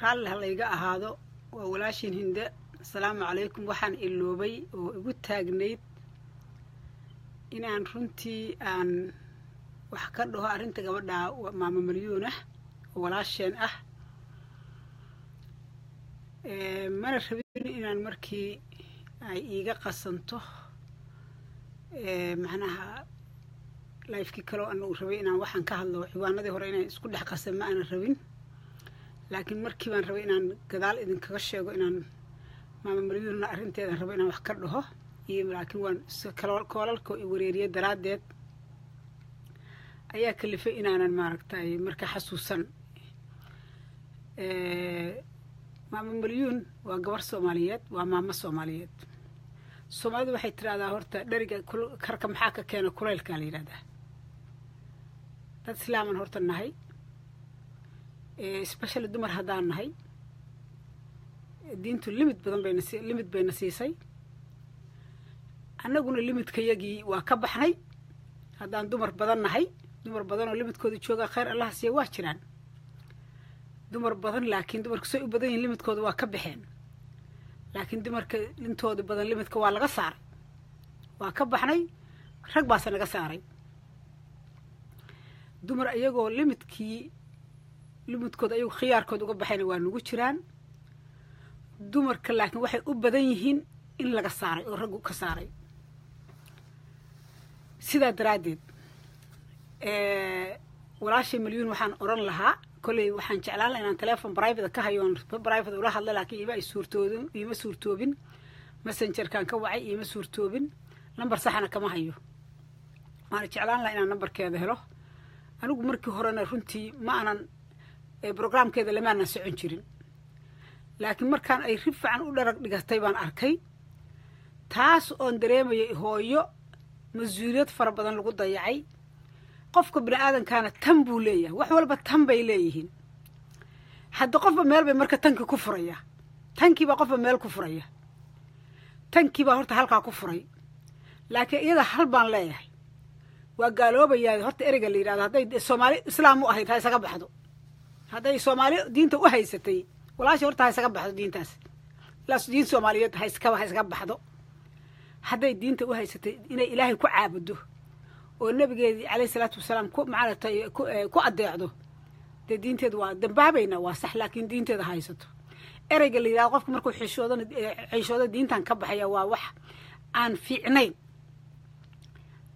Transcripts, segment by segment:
raalli halayga ahaado waa walaashin hinde assalaamu calaykum. waxaan iloobay oo igu taagnayd inaan runtii aan wax ka dhaho arrinta gabadha maama malyuun ah oo walaasheen ah. mana rabin inaan markii ay iiga qasanto macnaha lifekii kaloo aan u rabay inaan waxaan ka hadlo ciwaanadii hore inaan isku dhex qasan ma aanan rabin, laakiin markii baan rabay inaan gadaal idinkaga sheego inaan maama malyuunna arrinteedan rabo inaan wax ka dhaho iyo laakiin waan koolalka i wareeriye daraaddeed ayaa kalifay inaanan maaragtay marka xasuusan. maama malyuun waa gabar Soomaaliyeed, waa maamo Soomaaliyeed. Soomaalidu waxay tiraahdaa horta dhariga karka maxaa ka keena kulaylka la yiraahdaa. dad islaaman horta nahay, especially dumar haddaan nahay, diintu limit bayna siisay. annaguna limidkayagii waa ka baxnay. haddaan dumar badan nahay, dumar badan oo limidkooda jooga khayr allah siiya waa jiraan dumar badan, laakiin dumarku say u badan yihiin limidkooda waa ka baxeen. laakiin dumarka intooda badan limidka waa laga saaray, waa ka baxnay, rag baase naga saaray. dumar iyagoo limidkooda ayagu khiyaarkooda uga baxayna waa nugu jiraan. dumarka laakiin waxay u badan yihiin in laga saaray oo raggu ka saaray. sidaa daraaddeed walaashay malyuun waxaan oran lahaa, kolley waxaan jeclaan lahaa inaan teleefon private ka hayo oon private ula hadla, laakiin iima suurtoobin. messengerkan ka wacay iima suurtoobin, lambar saxna kama hayo. waana jeclaan lahaa inaan nambarkeeda helo. anigu markii horena runtii ma aanan programkeeda lamaanan socon jirin, laakiin markaan ay rib fiican u dharag dhigatay baan arkay. taas oon dareemayay hooyo mas-uuliyad fara badan lagu dayacay. qofka bini aadankaana tan buu leeyahay, wax walba tan bay leeyihiin. hadda qofba meel bay marka tankii ku furaya, tankiibaa qofba meel ku furaya, tankiibaa horta halkaa ku furay. laakiin iyada hal baan leeyahay, waa gaaloobayaa horta ereyga la yidhahdo. hadday soomaali islaam u ahayd ha isaga baxdo. hadday soomaali diinta u haysatay walaasha horta ha isaga baxdo diintaas. ilaas diin soomaaliyeed ha isaga baxdo. hadday diinta u haysatay inay ilaahay ku caabudo oo nabigeedii calayhi salaatu wasalaam ku adeecdo, dee diinteeda waa dambaabayna, waa sax, laakiin diinteeda haysato. ereyga la yidhahdo qofka markuu xishooda diintan ka baxaya waa wax aan fiicnayn.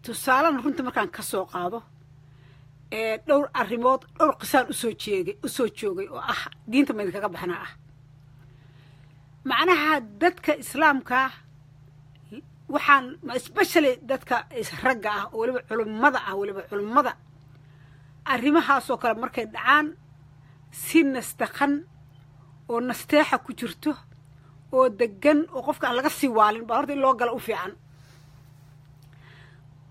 tusaalena runta markaan ka soo qaado dhowr arrimood, dhowr qisaan usoo joogay oo ah diinta maydinkaga baxnaa ah. macnaha dadka islaamka waxaan especially dadka ragga ah oo weliba culummada arrimahaasoo kale markay dhacaan si nastaqan oo nasteexa ku jirto oo degan oo qofka aan laga sii waalin baa horta in loo gala u fiican.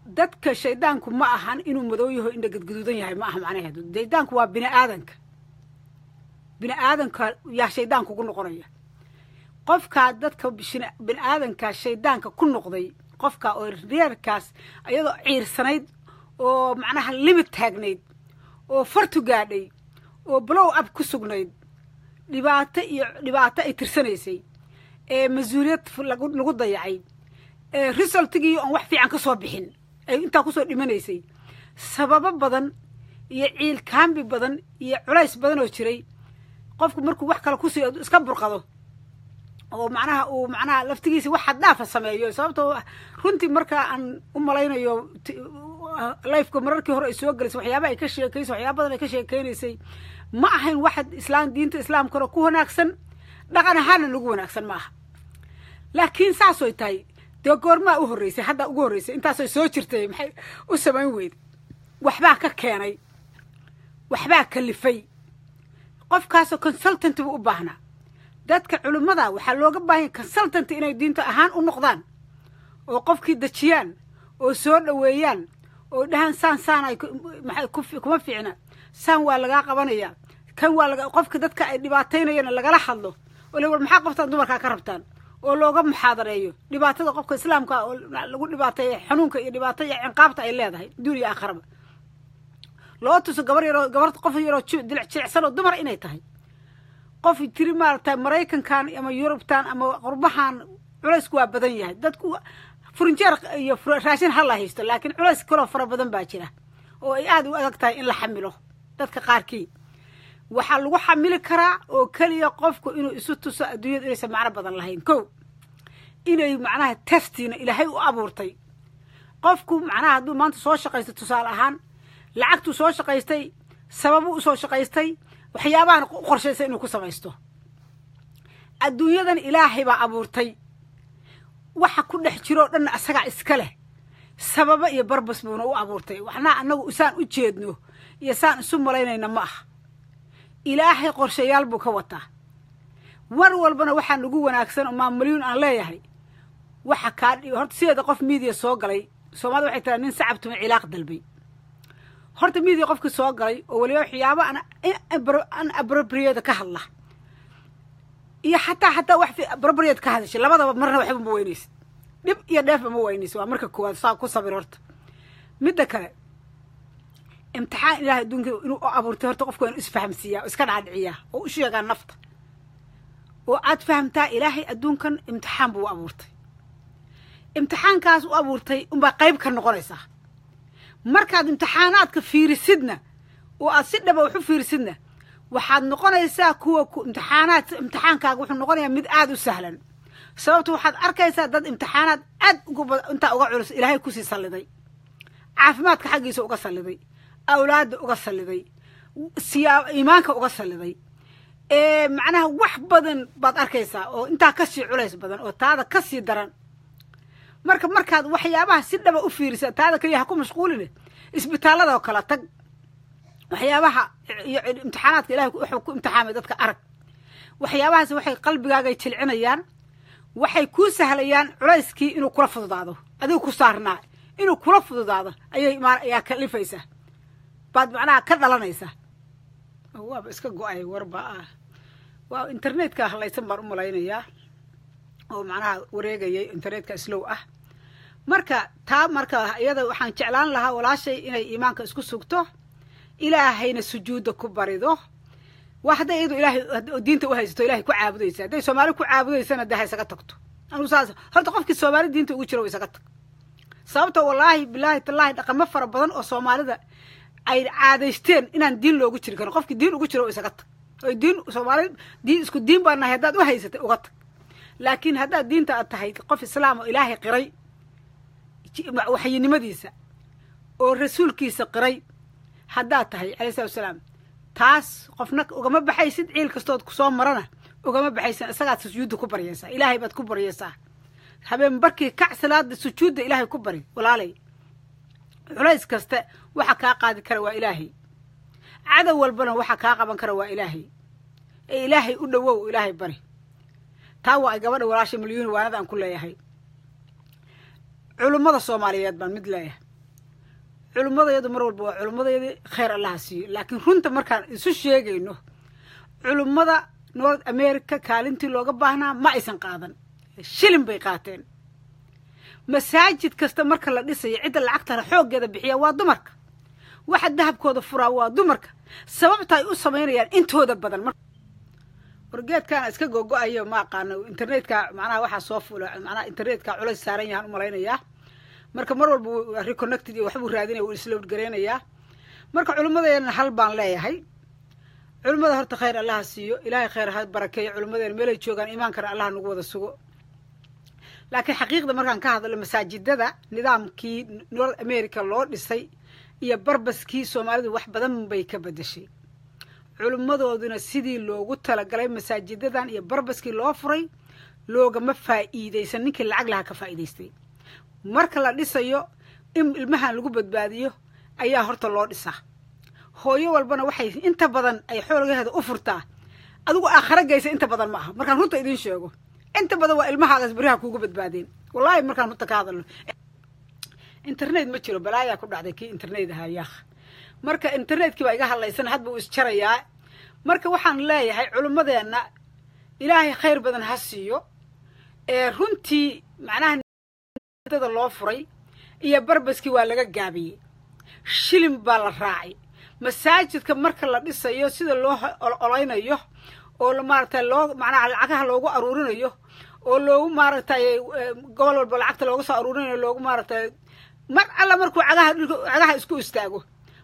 dadka shaydaanku ma ahan inuu madow yaho indha gadgaduudan yahay ma aha macnaheedu. shaydaanku waa bini aadanka yaa shaydaanka ugu noqonaya. qofkaa dadka bini aadanka shaydaanka ku noqday, qofkaa oo reerkaas ayadoo ciirsanayd oo macnaha limid taagnayd oo fartu gaadhay oo blow up ku sugnayd, dhibaato ay tirsanaysay, mas-uuliyad lagu dayacay, resultigii oon wax fiican ka soo bixin, ay intaa kusoo dhimanaysay. sababo badan iyo ciilkaambi badan iyo culays badan oo jiray. qofku markuu wax kale kusii iska burqado oo macnaha laftigiisa wax xad dhaafa sameeyo. sababtoo runtii marka aan u malaynayo lifeka mararkii hore ay soo gelisay waxyaaba ay ka sheekayso, waxyaaba badan ay ka sheekaynaysay ma ahayn waxad diinta islaamkana ku wanaagsan, dhaqan ahaana lagu wanaagsan ma aha. laakiin saasooy tahay dee goormaa u horreysay, hadda ugu horreysay, intaasoo soo jirtay maxay u samayn weyda? waxbaa ka keenay, waxbaa kalifay. qofkaasoo consultant buu u baahnaa. dadka culimmada waxaa looga baahanya consultant inay diinta ahaan u noqdaan oo qofkii dejiyaan oo soo dhoweeyaan oo dhahaan saan ay kuma fiicna, saan waa lagaa qabanaya, kan waa qofka dadka ay dhibaataynayana lagala hadlo oo le war maxaa qoftaan dumarkaa ka rabtaan oo looga muxaadareeyo dhibaatada qofka islaamka oo lagu dhibaateeyo, xanuunka iyo dhibaatada iyo ciqaabta ay leedahay dunya aakhiraba. loo tuso gabar qof yaroo jilicsan oo dumar inay tahay qof tiri maaragtay maraykankan ama yurubtan ama qurbahan culaysku waa badan yahay dadku furinjeer iyo raashin hal la haysto laakiin culays kaloo fara badan baa jira oo ay aad u adag tahay in la xamilo dadka qaarkii waxaa lagu xamili karaa oo keliya qofku inuu isu tuso adduunyada inaysan macno badan lahayn kow inay macnaha taftiina ilaahay u abuurtay qofku macnaha hadduu maanta soo shaqaysto tusaale ahaan lacagtuu soo shaqaystay sababu u soo shaqaystay waxyaabahan u qorshaysay inuu ku samaysto adduunyadan ilaahay baa abuurtay waxa ku dhex jiroo dhanna asagaa iska leh sababa iyo barbas buuna u abuurtay waxna annagu isaan u jeedno iyo saan isu malaynayna ma aha ilaahay qorshayaal buu ka wataa war walbana waxaa nagu wanaagsan oo maamulyuun aan leeyahay waxa kaa horta sideeda qof miidiya soo galay soomaalida waxay tiraa nin sacabtuma cilaaq dalbay horta miidiya qofkii soo galay oo waliba waxyaabo aan appropriate ka hadla iyo xataa wax appropriate ka hadashay labadaba marna waxba ma weynaysid dhib iyo dheefba ma weynaysid waa marka koowaad saa ku sabir horta midda kale imtixaan ilaahay adduunka inuu abuurtay horta qofku inuu isfahamsiiyaa oo iska dhaadhiciyaa oo u sheegaa nafta oo aad fahamtaa ilaahay adduunkan imtixaan buu u abuurtay imtixaankaas u abuurtay unbaa qayb ka noqonaysaa markaad imtixaanaadka fiirisidna oo aad si dhaba wax u fiirisidna waxaad noqonaysaa kuwa imtixaankaaga wuxuu noqonayaa mid aad u sahlan sababto waxaad arkaysaa dad imtixaanaad aad intaa uga culus ilaahay kusii salliday caafimaadka xaggiisa uga salliday awlaadda uga salliday iimaanka uga salliday macnaha wax badan baad arkaysaa oo intaa kasii culays badan oo taada kasii daran markaad waxyaabaha si dhaba u fiirisa taada kaliya ha ku mashquuline isbitaallada oo kala tag waxyaabaha iyo imtixaanaadka ilaahay wuxuu ku imtixaamay dadka arag waxyaabahaas waxay qalbigaagay jilcinayaan waxay kuu sahlayaan culayskii inuu kula fududaado adigu ku saarnaa inuu kula fududaado ayaa kalifaysaa baad macnaha ka dhalanaysaa waaba iska go-ay warba waa internetka halaysan baan u malaynayaa oo macnaha wareegayay internetka slow ah marka iyada waxaan jeclaan lahaa walaashay inay iimaanka isku sugto ilaahayna sujuudda ku barido waa hadday iyadu ilaahay diinta u haysato ilaahay ku caabudaysa hadday soomaali ku caabudaysana dee ha isaga tagto anigu saas horta qofkii soomaali diinta ugu jira waa isaga tag sababto wallaahi bilaahi tallaahi dhaqamo fara badan oo soomaalida ay caadaysteen inaan diin loogu jiri karin qofkii diin ugu jiro isaga tag oo diin soomaali isku diin baan nahay haddaad u haysatay uga tag laakiin haddaad diinta aad tahay qof islaam oo ilaahay qiray waxyinimadiisa oo rasuulkiisa qiray haddaad tahay calayhi salaatu wasalaam taas qofna ugama baxaysid ciil kastood kusoo marana ugama baxaysid isagaad sujuudda ku baryaysaa ilaahay baad ku baryaysaa habeen barkii kac salaada sujuudda ilaahay ku bari walaalay culays kasta waxa kaa qaadi kara waa ilaahay cadow walbana waxa kaa qaban kara waa ilaahay ee ilaahay u dhowow ilaahay bari taa waa gabadha walaasha milyuun waanada aan ku leeyahay culummada soomaaliyeed baan mid leeyahay culummadayadu mar walba waa culummadayadii khayr allaha siiyo laakiin runta markaan isu sheegayno culummada north america kaalintii looga baahnaa ma aysan qaadan shilin bay qaateen masaajid kasta marka la dhisayo cidda lacagtana xooggeeda bixiya waa dumarka waxa dahabkooda furaa waa dumarka sababta ay u samaynayaan intooda badan wargeedkaana iska gogo-ayo ma aqaano internetka macnaha waxaa soo fula macnaha internetka culays saaran yahaan u malaynayaa marka mar walba reconnected iyo waxbuu raadinaya wuu isload gareynayaa marka culimmadeena hal baan leeyahay culimmada horta khayr allaha siiyo ilaahay khayr ha barakeeyo culimmadeena meelay joogaan iimaankana allaha nagu wada sugo laakiin xaqiiqda markaan ka hadlo masaajidada nidaamkii north america loo dhisay iyo barbaskii soomaalidu wax badan bay ka bedeshay culimmadooduna sidii loogu talagalay masaajidadan iyo barbaskii loo furay loogama faa'iidaysan ninkii lacag lahaa ka faa'iidaystay marka la dhisayo in ilmahan lagu badbaadiyo ayaa horta loo dhisaa hooyo walbana waxay inta badan ay xoolageeda u furtaa adigu aakhira geysa inta badan ma aha markaan runta idiin sheego inta badan waa ilmahaagaas beriha kuugu badbaadeen wallaahi markaan runta ka hadalno internet ma jiro balaayaa ku dhacday kii internet ahaa yaakh marka internetkii baa iga hadlaysan hadba uu isjarayaa marka waxaan leeyahay culimmadeenna ilaahay khayr badan ha siiyo runtii macnaha dada loo furay iyo barbaskii waa laga gaabiyey shilin baa la raacay masaajidka marka la dhisayo sida loo olaynayo oo maaragtay loo macnaha lacagaha loogu aruurinayo oo loogu maaragtay gobol walba lacagta looga soo aruurinayo loogu maaragtay mar alla markuu cagaha isku istaago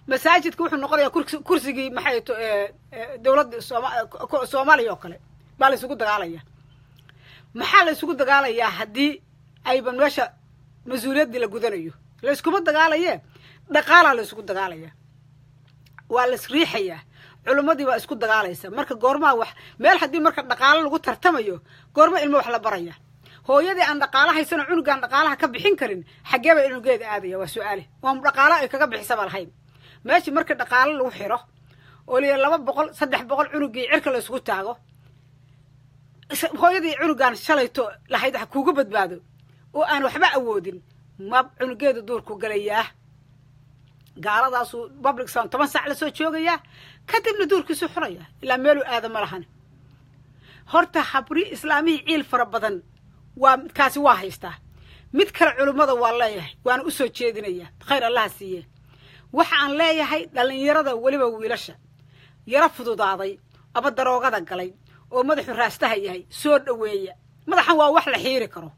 masaajidka wuxuu noqonayaa kursigii maxay dowladda Soomaaliya oo kale baa la isugu dagaalaya maxaa la isugu dagaalayaa haddii ayban meesha mas-uuliyaddii la gudanayo la iskuma dagaalaye dhaqaalaa la isugu dagaalaya waa la isriixayaa culimmadii baa isku dagaalaysa marka goormaa wax meel haddii marka dhaqaalo lagu tartamayo goorma ilmo wax la baraya hooyadii aan dhaqaala haysan cunugaan dhaqaalaha ka bixin karin xaggee bay cunugeeda aadaya waa su'aale waa dhaqaalo ay kaga bixisaba lahayn meeshii marka dhaqaalo lagu xiro oo liya 200 300 cunugii cirka la isugu taago hooyadii cunugaan shalayto lahayd wax kuugu badbaado oo aan waxba awoodin ma cunugeeda duurku galayaa gaaladaasu public sound 10 saac la soo joogayaa kadibna duurkiisu xuraya ilaa meelu aada ma lahan horta habri islaamii ciil fara badan waa kaasi waa haystaa mid kale culimada waa leeyahay waana u soo jeedinayaa khayr allah siiye waxa aan leeyahay dhalinyarada waliba wiilasha yara fududaaday aba daroogada galay oo madaxu raastaha yahay soo dhaweeya madaxan waa wax la xiiri karo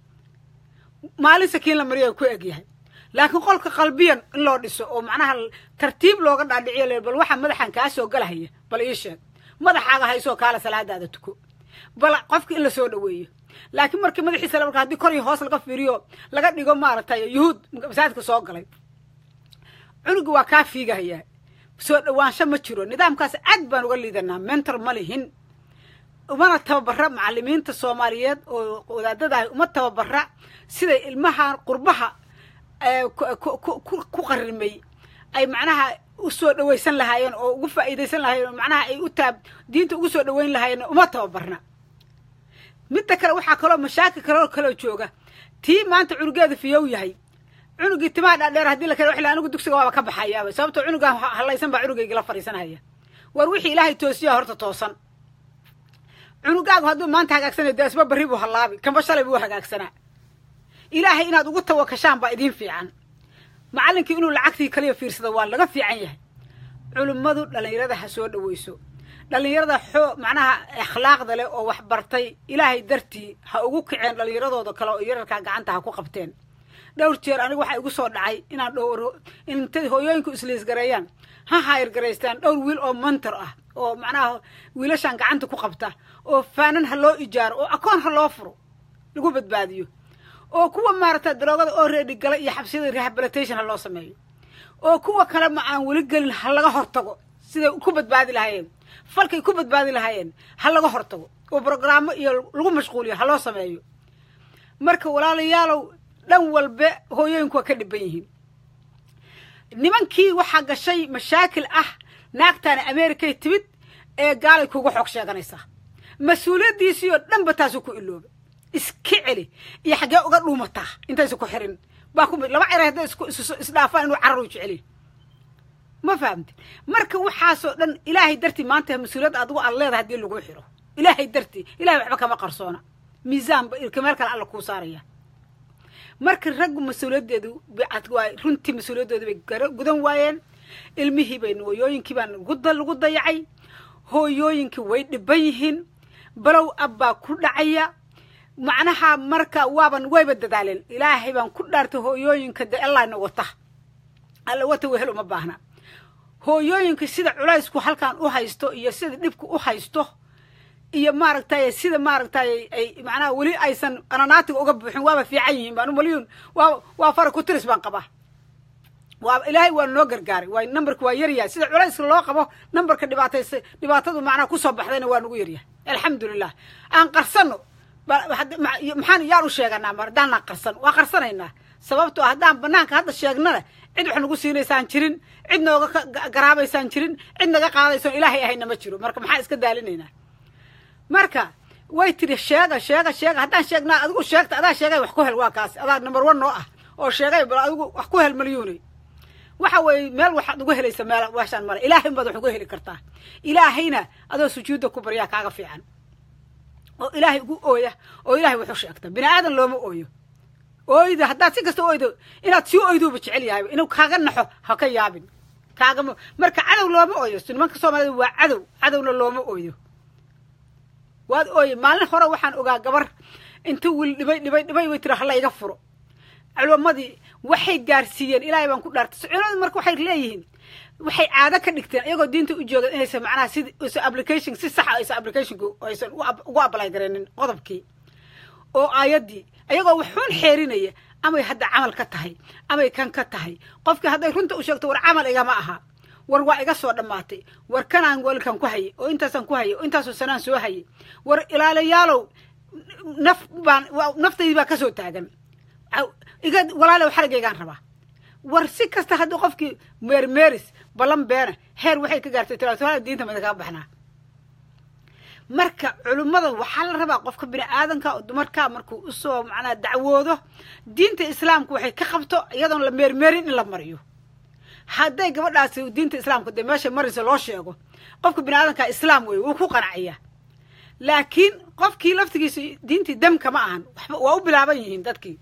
maalin sakiin la mariyo ku eg yahay laakiin qolka qalbiyan in loo dhiso oo macnaha tartiib looga dhaadhiciyo bal waxa madaxan ka soo galahaya bal ii sheeg madaxaaga hayso kala salaadaada tuko bal qofka in la soo dhaweeyo laakiin markii madaxiisa la markaa hadii kor iyo hoos laga fiiriyo laga dhigo maaragtay yuhuud masaajidka soo galay cunugu waa ka fiigaya soo dhawaansho ma jiro nidaamkaas cad baan uga liidanaa mentor ma lihin umana tababara macallimiinta Soomaaliyeed oo wadaadada uma tababara sida ilmaha qurbaha ku qarimay ay macnaha u soo dhawaysan lahaayeen oo ugu faa'iideysan lahaayeen macnaha ay u taab diinta ugu soo dhawayn lahaayeen uma tababarna midda kale waxa kale mashaakil kale jooga tii maanta cunugeeda fiyow yahay cunugii timaada dheer hadii la kale wax la anigu dugsiga waa ka baxayaa sababtoo cunugan halaysan baa cunugayga la fariisanaya war wixii ilaahay toosiyo horta toosan cunugaagu hadduu maanta hagaagsanay deesba bari buu halaabi kanba shalay buu hagaagsanaa ilaahay inaad ugu tawakashaan baa idin fiican macallinkii inuu lacagtii kaliya fiirsado waa laga fiican yahay culimadu dhalinyarada ha soo dhaweyso dhalinyarada macnaha akhlaaqda leh oo wax bartay ilaahay dartii ha ugu kiceen dhalinyaradooda kale oo yararka gacanta ha ku qabteen dhowr jeer anigu waxa igu soo dhacay inaan dhowro intay hooyooyinku isliis gareeyaan ha hayr gareystaan dhowr wiil oo mentor ah oo macnaha wiilashan gacanta ku qabta oo faanan ha loo ijaaro oo akoon ha loo furo lagu badbaadiyo oo kuwa maarata daroogada already gala iyo xabsiyada rehabilitation ha loo sameeyo oo kuwa kale ma aan wali galin ha laga hortago sida ku badbaadi lahaayeen falkay ku badbaadi lahaayeen ha laga hortago oo programo iyo lagu mashquuliyo ha loo sameeyo marka walaalayaalow dhan walba hooyooyinku waa ka dhiban yihiin nimankii waxa gashay mashaakil ah naagtaana Ameerikay timid ee gaalay kugu xog sheeganaysa mas'uuliyadiisii oo dhanba taas ku ilooba iska celi iyo xagee uga dhuumata intaysu ku xirin baa ku laba cireed is dhaafaan inuu carru jeceli ma fahamti marka waxaasoo dhan ilaahay dartii maanta mas'uuliyad aad ugu alleedahay hadii lagu xiro ilaahay dartii ilaahay waxba kama qarsoona miisaan kameel kale alla ku saaraya marka rag mas'uuliyadeedu bicad waay runtii mas'uuliyadeedu bay gudan waayeen ilmihii bay hooyooyinkii baan lagu dayacay hooyooyinkii way dhiban yihiin balow abba ku dhacaya macnaha marka waaban wayba dadaaleen ilaahay baan ku dhaartay hooyooyinka de Allah wata alla wata wehel uma baahna hooyooyinka sida culaysku halkan u haysto iyo sida dhibku u haysto iyo maaragtay sida maaragtay ay macnaha wali aysan ananaatiga uga buuxin waaba fiican yihiin baan maliyun waa fara ku tiris baan qabaa waa ilaahay waa noo gargaaray waa numberku waa yar yahay sida culayska loo qabo numberka dhibaatadu macnaha ku soo baxdayna waa nagu yar yahay alxamdulillah aan qarsano maxaan yaan u sheeganaa mardaan qarsan waa qarsanaynaa sababtoo haddaan banaanka hadda sheegnana cid wax nagu siinaysaan jirin cid nooga garaabaysaan jirin cid naga qaadaysan ilaahay ahayna ma jiro marka maxaa iska daalinaynaa marka way tiri sheega haddaan sheegnaa adigu sheegta adaa sheegay wax ku hel waa kaas adaa number 1 noo ah oo sheegay bal adigu wax ku hel milyuunay waxa way meel waxaad ugu helaysaa meel waashan mara ilaahay baad wax ugu heli kartaa ilaahayna adoo sujuuda ku baryaa kaaga fiican oo ilaahay ugu ooya oo ilaahay wuxuu sheegtay bini aadan looma ooyo ooyda haddaad si kasta ooydo inaad sii ooyduuba jecel yahay inuu kaaga naxo ha ka yaabin kaaga marka cadow looma ooyo nimanka Soomaalida waa cadowna looma ooyo waad ooye maalin hore waxaan ogaa gabar inta wiil dhibay way tiri hala iga furo culumadii waxay gaarsiiyeen ilaahay baan ku dhaartay culimadu marka waxay leeyihiin waxay caado ka dhigteen iyagoo diinta u jooga inaysan macnaha si application si sax ah aysan applicationku aysan ugu apply gareenin qodobkii oo aayadii ayagoo waxuun xeerinaya amay hadda camal ka tahay amay kan ka tahay qofkii hadday runta u sheegto war camal igama aha war waa iga soo dhammaatay war kanaan walkan ku hayay oo intaasaan ku hayay oo intaasoo sanaan soo hayay war ilaalayaalow naftaydii baa ka soo taagan iga walaalow xarigaygaan rabaa war si kasta haddii qofkii meermeeris ballan beena heer waxay ka gaartay talaatolada diinta mada kaa baxnaa marka culimmada waxaa la rabaa qofka bini aadanka oo dumarka markuu usoo macnaha dacwoodo diinta islaamka waxay ka qabto iyadoon la meermeerin in la mariyo hadday gabadhaasi diinta islaamka dee meesha maraysa loo sheego qofka bini aadanka islaam wey wuu ku qanacaya laakiin qofkii laftigiisa diintii damka ma ahan waa u bilaaban yihiin dadkii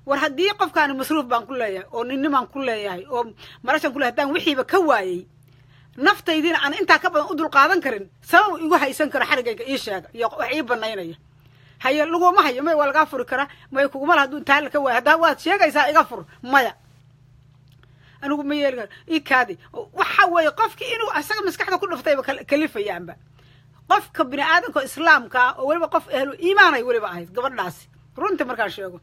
war haddii qofkaani masruuf baan ku leeyahay oo ninnimaan ku leeyahay oo marashan ku leeyahay haddaan wixiiba ka waayey naftaydiina aan intaa ka badan u dulqaadan karin sabab igu haysan karo xarigayga ii sheega iyo wax ii banaynaya haye laguma hayo may waa lagaa furi karaa may kuguma laha hadduu taalla ka waaya haddaa waad sheegaysaa iga fur maya anigu ma yeeli karo ii kaadi waxa weeye qofkii inuu asaga maskaxda ku dhuftayba kalifayaanba qofka bini aadanka islaamka oo weliba qof ehlu iimaanay weliba ahayd gabadhaasi runtii markaan sheego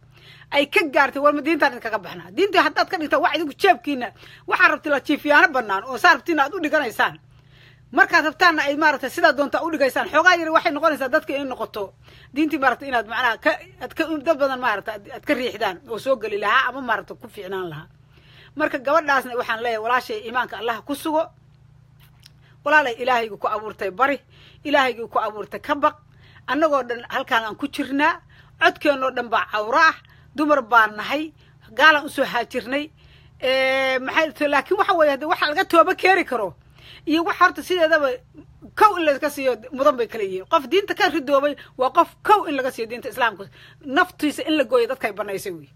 ay ka gaartay war ma diintaan idinkaga baxnaa diintii haddaad ka dhigtaa wax idinku jeebkiina waxaa rabti la jiifiyaano bannaan oo saa rabtiina aad u dhiganaysaan markaad rabtaanna ay maaragtay sidaa doonta u dhigaysaan xoogaa yar waxay noqonaysaa dadka inay noqoto diintii maaragtay inaad macnaha dad badan maaragta aad ka riixdaan oo soo geli lahaa ama maaragta ku fiicnaan lahaa marka gabadhaasna waxaan leeyahay walaashay iimaanka allah ku sugo walaalay ilaahaygu ku abuurtay bari ilaahaygu ku abuurtay ka baq annagoo dhan halkaan aan ku jirnaa codkeennoo dhan baa cawro ah dumar baan nahay gaalaan usoo haajirnay maxay laakiin waxa weeye hadda waxa laga tooba keeni karo iyo wax horta sideedaba kow in laga siiyo mudan bay kala yihiin qof diinta ka ridoobay waa qof kow in laga siiyo diinta islaamka naftiisa in la gooyo dadkay banaysay wey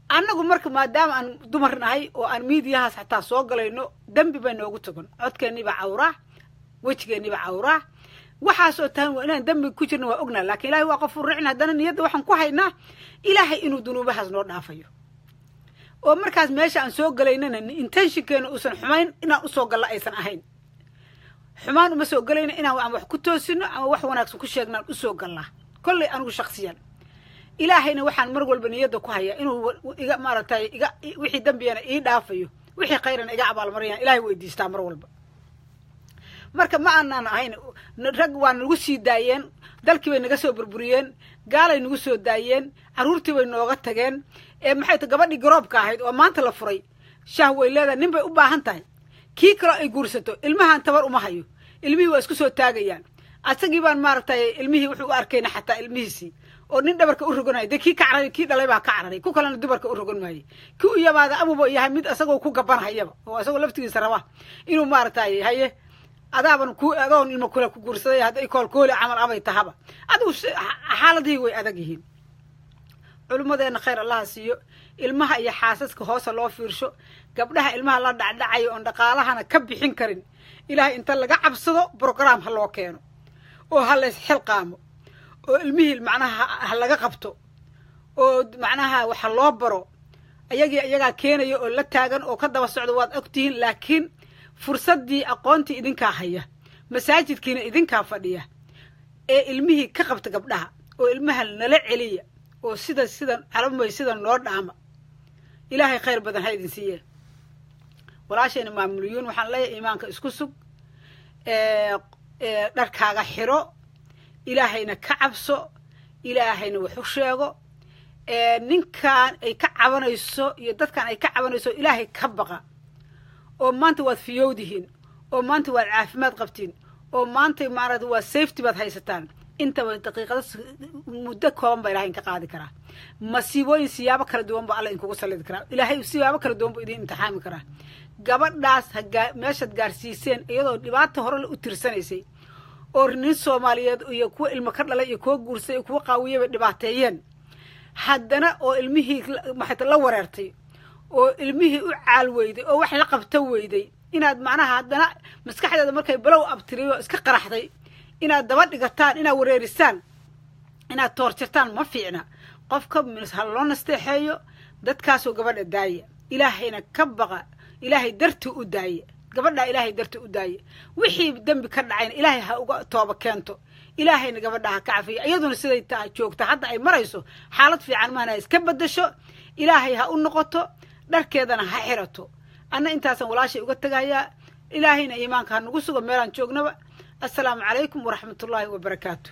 annagu marka maadaama aan dumar nahay oo aan miidiyahaas xataa soo galayno dembi bay noogu tagan codkeenniiba cawraa wejigeenniiba cawraa waxaasoo tahan waa inaan dembi ku jirna waa ognaa laakiin ilaahay waa qof uricin haddana niyadda waxaan ku haynaa ilaahay inuu dunuubahaas noo dhaafayo oo markaas meesha aan soo galaynana intentionkeena uusan xumayn inaan usoo galla aysan ahayn xumaan uma soo galayna inaan ama wax ku toosino ama wax wanaagsan ku sheegnaan usoo gallaa kollay anigu shaksiyan ilaahayna waxaan mar walba niyadda ku hayaa inuu iga maaragtay wixii dembiyana ii dhaafayo wixii khayrana iga abaalmariyaan ilaahay weydiistaa mar walba marka ma aanaan ahayn rag waa nagu sii daayeen dalkii bay naga soo burburiyeen gaalay nagu soo daayeen carruurtii bay nooga tageen maxay tahay gabadhii garoobka ahayd oo maanta la furay shaah way leedahay nin bay u baahan tahay kii kaloo ay guursato ilmahaan tabar uma hayo ilmihii waa isku soo taagayaan asagii baan maaragtay ilmihii wuxuu u arkayna xataa ilmihiisii oo nin dhabarka u roganaya dee kii ka cararay kii dhalay baa ka cararay ku kalena dumarka u rogan maayay kii u yamaada amuba yahay mid asagoo ku gabanhayaba oo asagoo laftigiisa raba inuu maaragtay haye adaaban adoon ilmo kule ku guursaday hadday koolkooli camal amay tahaba adigu xaaladihii way adag yihiin culimmadeenna khayr allaha siiyo ilmaha iyo xaasaska hoose loo fiirsho gabdhaha ilmaha la dhacdhacayo oon dhaqaalahana ka bixin karin ilaahay inta laga cabsado brograam ha loo keeno oo ha lays xilqaamo oo ilmihii macnaha ha laga qabto oo macnaha waxa loo baro iyagaa keenaya oo la taagan oo ka daba socdo waad ogtihiin laakiin fursaddii aqoontii idinkaa haya masaajidkiina idinkaa fadhiya ee ilmihii ka qabta gabdhaha oo ilmaha nala celiya oo sidan calamay sida noo dhaama ilaahay khayr badan ha idin siiye walaashayna maamuliyuun waxaan leeyahay iimaanka isku sug dharkaaga xiro ilaahayna ka cabso ilaahayna wax u sheego ninkan ay ka cabanayso iyo dadkan ay ka cabanayso ilaahay ka baqa oo maanta waad fiyowdihiin oo maanta waad caafimaad qabtiin oo maanta maarad waa safety baad haysataan intaba daqiiqada muddo kooban baa ilaahay ka qaadi karaa masiibooyin siyaabo kala duwan baa alla inkugu sallidi karaa ilaahay siyaabo kala duwan buu idin imtixaami karaa gabadhaas meeshaad gaarsiiseen iyadoo dhibaato hore la u tirsanaysay oo nin soomaaliyeed iyo kuwa ilmo ka dhalay iyo kuwa guursay iyo kuwa qaawiyey bay dhibaateeyeen haddana oo ilmihii maxayta la wareertay oo ilmihii u caal weyday oo wax la qabta weyday inaad macnaha haddana maskaxdeeda markay balow abtiriyo iska qaraxday inaad daba dhigataan inaad wareerisaan inaad toorjartaan ma fiicna qofka ha loo nasteexeeyo dadkaasoo gabadha daaya ilaahayna ka baqa ilaahay dartii u daaya gabadha ilaahay dartii u daaya wixii dambi ka dhacayna ilaahay ha uga tooba keento ilaahayna gabadha ha ka cafiyo iyaduna siday taa joogta hadda ay marayso xaalad fiican maana iska bedasho ilaahay ha u noqoto dharkeedana ha xirato anna intaasan walaashay uga tagayaa ilaahayna iimaanka ha nagu sugo meelaan joognaba assalaamu calaykum waraxmatullaahi wabarakaatuh